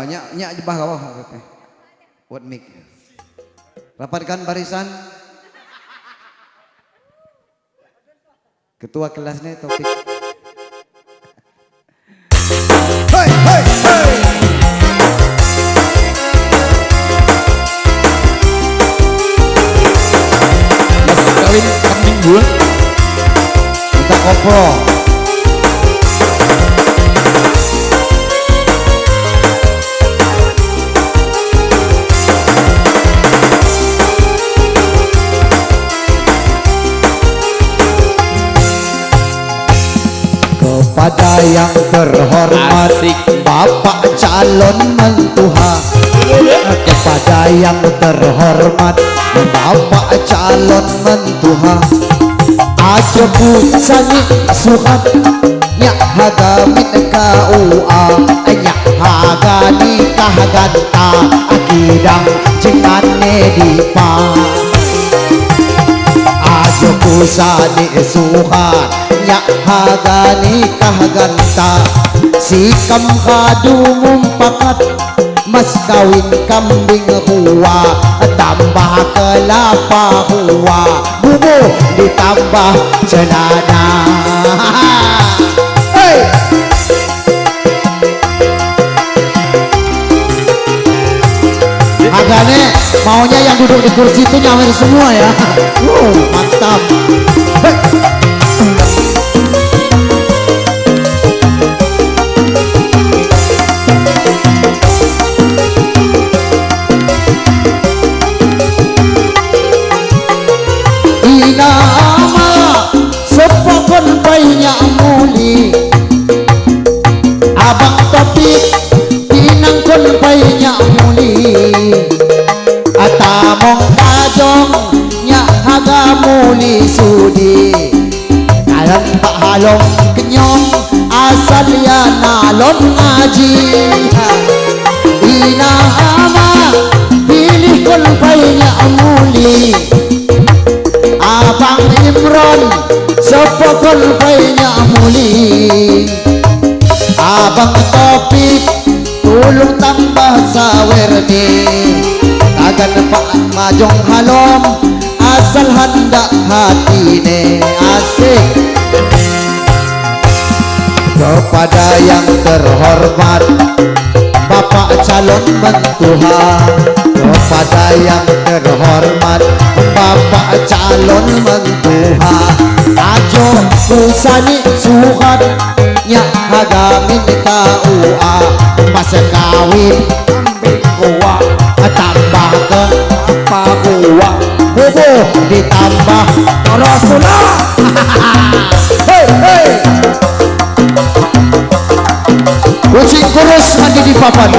nyak di bawah buat mic. Rapatkan barisan. Ketua kelasnya topik. Hei, hei, hei. Mas kawin kambing gua. Kita kopro. Kepada yang terhormat Asik. Bapak calon mentuha, kepada yang terhormat Bapak calon mentuha, aja busani suhat nyak hagamit KUA, nyak haga nikah ganta akidang jengane dipa, aja busani suhat nyak haga nikah ganta, sikam kadu mumpakat mas kawin kambing huwa, tambah kelapa huwa, bubur ditambah celana. Hey! Agane maunya yang duduk di kursi itu nyawer semua ya. Mantap. Hey! Banyak muli abang topik pinangkon banyak muli atamong kajong nyak haga muli sudi kalan pak halong kenyong asal ya nalon ngaji inama pilih kon banyak muli abang Imron sepokol banyak muli abang topik tulung tambah sawer ni tagan pak majong halom asal hendak hati ne asik. Kepada yang terhormat Bapak calon mentuha, kepada yang terhormat Bapak calon mentuha, ajo kusani suhat nyak hagamin KUA, mas kawin kambing kuwa, tambah ke apa kuwa, bubur ditambah Rasulullah. Hei hei, kucing kurus mandi di papan,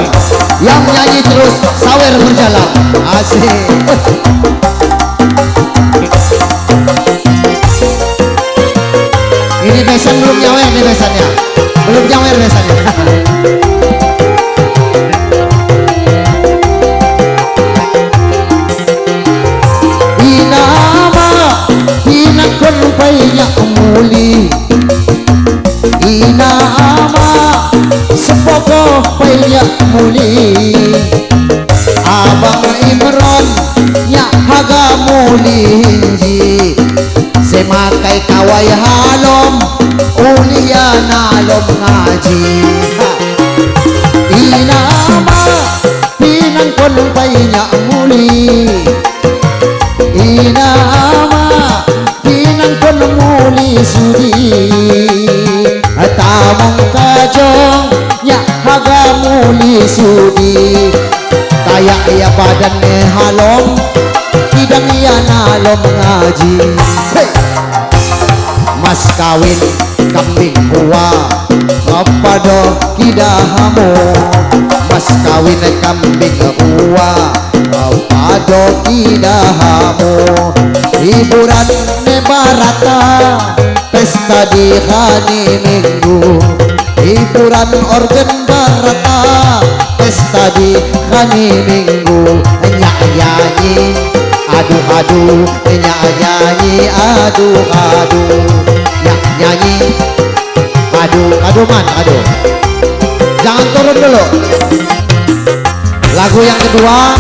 yang nyanyi terus sawer berjalan, asik. Ini besan belum nyawer nih besannya, belum nyawer besannya. Inama pinakon banyak muli, inama sepoko banyak muli, abang Imron nyak haga muli hinji, semakai kawai halom ulia nalom ngaji. Inama pinangkon banyak muli, inama pinangkon muli sudi, tamong kajong nyak haga muli sudi, kayak ya badan halom idang ya nalom ngaji. Hey! Mas kawin kambing kuwa kepada kidahamu, mas kawin kambing kuwa kepada kidahamu, hiburan nebarata pesta di hari Minggu, hiburan organ barata pesta di hari Minggu, nyanyi adu-adu, nyanyi adu-adu, nyanyi adu-adu man adu, jangan turun dulu. Lagu yang kedua